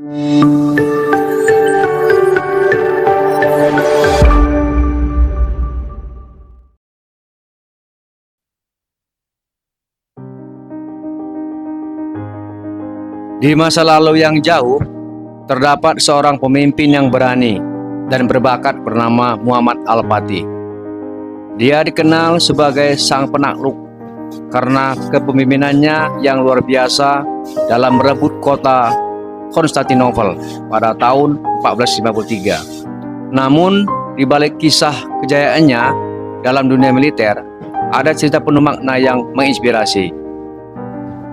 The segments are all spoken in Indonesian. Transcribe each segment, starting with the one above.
Di masa lalu yang jauh, terdapat seorang pemimpin yang berani dan berbakat bernama Muhammad Al-Fatih. Dia dikenal sebagai sang penakluk karena kepemimpinannya yang luar biasa dalam merebut kota Konstantinopel pada tahun 1453. Namun, di balik kisah kejayaannya dalam dunia militer, ada cerita penuh makna yang menginspirasi.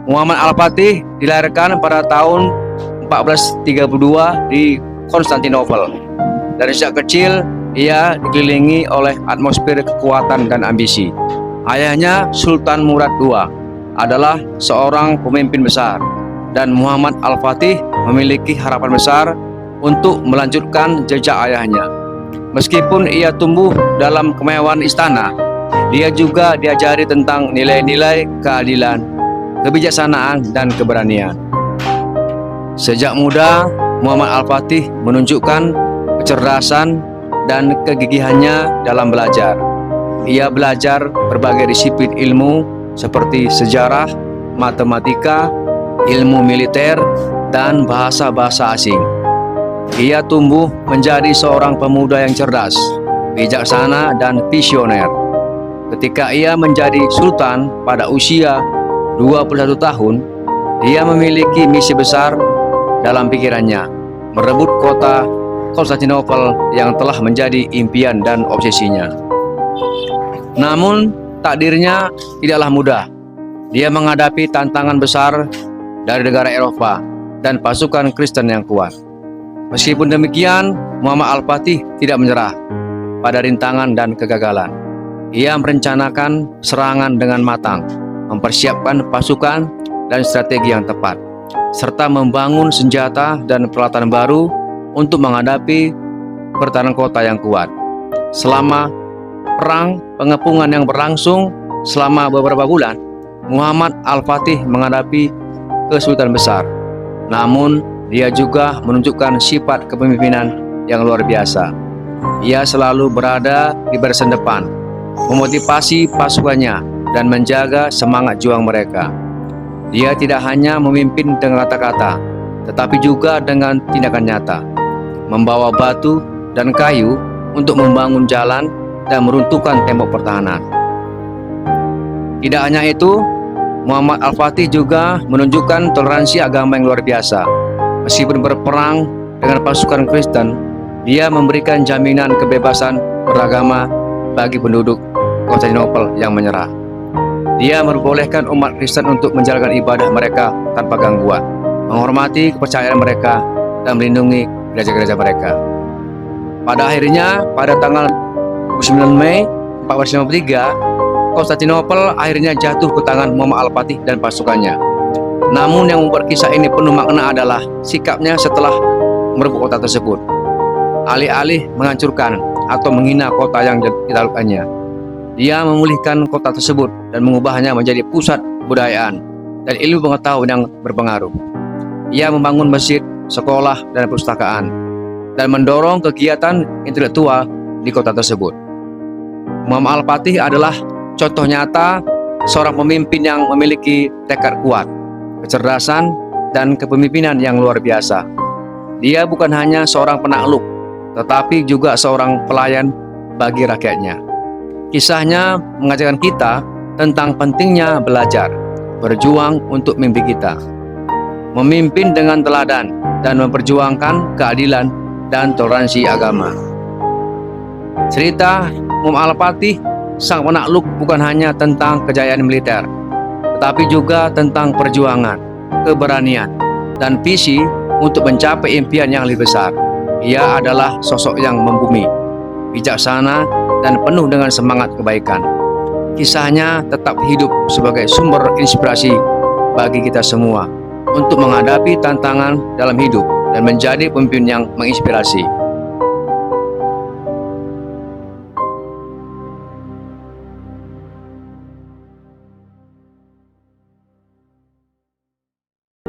Muhammad Al-Fatih dilahirkan pada tahun 1432 di Konstantinopel. Dari sejak kecil, ia dikelilingi oleh atmosfer kekuatan dan ambisi. Ayahnya, Sultan Murad II, adalah seorang pemimpin besar, dan Muhammad Al-Fatih memiliki harapan besar untuk melanjutkan jejak ayahnya. Meskipun ia tumbuh dalam kemewahan istana, dia juga diajari tentang nilai-nilai keadilan, kebijaksanaan, dan keberanian. Sejak muda, Muhammad Al-Fatih menunjukkan kecerdasan dan kegigihannya dalam belajar. Ia belajar berbagai disiplin ilmu seperti sejarah, matematika, ilmu militer, dan bahasa-bahasa asing. Ia tumbuh menjadi seorang pemuda yang cerdas, bijaksana, dan visioner. Ketika ia menjadi sultan pada usia 21 tahun, dia memiliki misi besar dalam pikirannya, merebut kota Konstantinopel yang telah menjadi impian dan obsesinya. Namun, takdirnya tidaklah mudah. Dia menghadapi tantangan besar dari negara Eropa dan pasukan Kristen yang kuat. Meskipun demikian, Muhammad Al-Fatih tidak menyerah pada rintangan dan kegagalan. Ia merencanakan serangan dengan matang, mempersiapkan pasukan dan strategi yang tepat, serta membangun senjata dan peralatan baru untuk menghadapi pertahanan kota yang kuat. Selama perang pengepungan yang berlangsung selama beberapa bulan, Muhammad Al-Fatih menghadapi kesulitan besar. Namun, dia juga menunjukkan sifat kepemimpinan yang luar biasa. Ia selalu berada di barisan depan, memotivasi pasukannya dan menjaga semangat juang mereka. Dia tidak hanya memimpin dengan kata-kata, tetapi juga dengan tindakan nyata, membawa batu dan kayu untuk membangun jalan dan meruntuhkan tembok pertahanan. Tidak hanya itu, Muhammad Al-Fatih juga menunjukkan toleransi agama yang luar biasa. Meskipun berperang dengan pasukan Kristen, dia memberikan jaminan kebebasan beragama bagi penduduk Konstantinopel yang menyerah. Dia memperbolehkan umat Kristen untuk menjalankan ibadah mereka tanpa gangguan, menghormati kepercayaan mereka, dan melindungi gereja-gereja mereka. Pada akhirnya, pada tanggal 29 Mei 1453, Konstantinopel akhirnya jatuh ke tangan Muhammad Al-Fatih dan pasukannya. Namun yang membuat kisah ini penuh makna adalah sikapnya setelah merebut kota tersebut. Alih-alih menghancurkan atau menghina kota yang ditaklukkannya, dia memulihkan kota tersebut dan mengubahnya menjadi pusat kebudayaan dan ilmu pengetahuan yang berpengaruh. Ia membangun masjid, sekolah, dan perpustakaan, dan mendorong kegiatan intelektual di kota tersebut. Muhammad Al-Fatih adalah contoh nyata seorang pemimpin yang memiliki tekad kuat, kecerdasan, dan kepemimpinan yang luar biasa. Dia bukan hanya seorang penakluk, tetapi juga seorang pelayan bagi rakyatnya. Kisahnya mengajarkan kita tentang pentingnya belajar, berjuang untuk mimpi kita, memimpin dengan teladan, dan memperjuangkan keadilan dan toleransi agama. Cerita Muhammad Al-Fatih, sang penakluk, bukan hanya tentang kejayaan militer, tetapi juga tentang perjuangan, keberanian, dan visi untuk mencapai impian yang lebih besar. Ia adalah sosok yang membumi, bijaksana, dan penuh dengan semangat kebaikan. Kisahnya tetap hidup sebagai sumber inspirasi bagi kita semua untuk menghadapi tantangan dalam hidup dan menjadi pemimpin yang menginspirasi.